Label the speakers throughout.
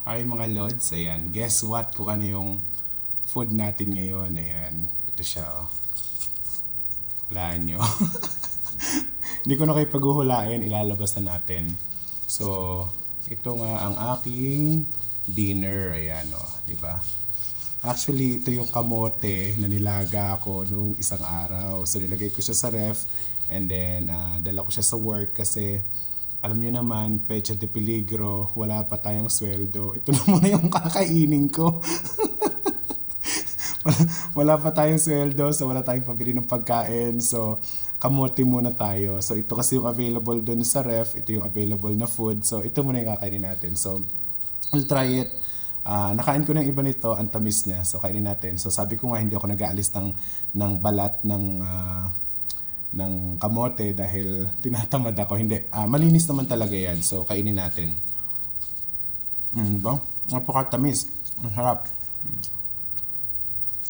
Speaker 1: Hi mga Lods, ayan. Guess what kung ano yung food natin ngayon? Ayan, ito siya oh. Hulaan nyo. Hindi ko na kayo paghuhulain, ilalabas na natin. So, ito nga ang aking dinner. Ayan oh, di ba? Actually, ito yung kamote na nilaga ko nung isang araw. So, nilagay ko siya sa ref and then dala ko siya sa work kasi alam niyo naman, pecha de peligro, wala pa tayong sweldo. Ito na muna yung kakainin ko. wala, wala pa tayong sweldo, so wala tayong pabili ng pagkain. So, kamote muna tayo. So, ito kasi yung available dun sa ref. Ito yung available na food. So, ito muna yung kakainin natin. So, we'll try it. Nakain ko ng iba nito, ang tamis niya. So, kainin natin. So, sabi ko nga, hindi ako nag-aalis ng balat ng kamote dahil tinatamad ako. Hindi. Malinis naman talaga yan. So, kainin natin. Diba? Napakatamis. Ang harap.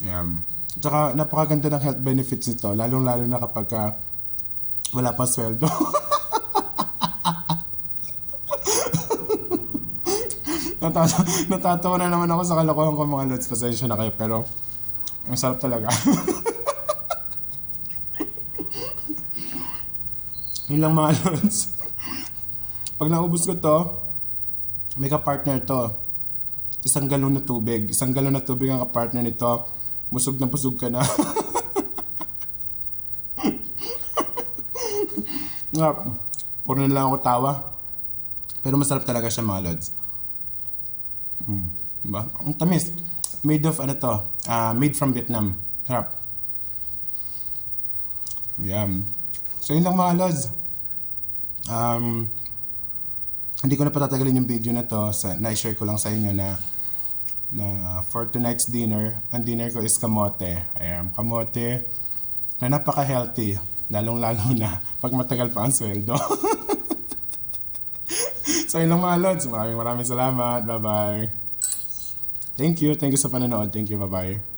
Speaker 1: Yan. Tsaka, napakaganda ng health benefits nito. Lalong-lalo na kapag wala pa sweldo. Natatawa na naman ako sa kalokohan ko mga lods. Pasensya na kayo. Pero, ang sarap talaga. Yun lang mga lods. Pag naubos ko to, may ka-partner to. Isang galon na tubig. Isang galon na tubig ang ka-partner nito. Busog na busog ka na. Nga, puro na lang ako tawa. Pero masarap talaga siya mga lods. Diba? Ang tamis. Made of ano to? Made from Vietnam. Sarap. Yan. So yun lang mga lods. Hindi ko na patatagalin yung video na to. Na-share ko lang sa inyo na for tonight's dinner, ang dinner ko is kamote. Ayan, kamote na napaka-healthy. Lalong-lalo na pag matagal pa ang sweldo. So yun lang mga lods. Maraming salamat. Bye-bye. Thank you sa panonood. Thank you. Bye-bye.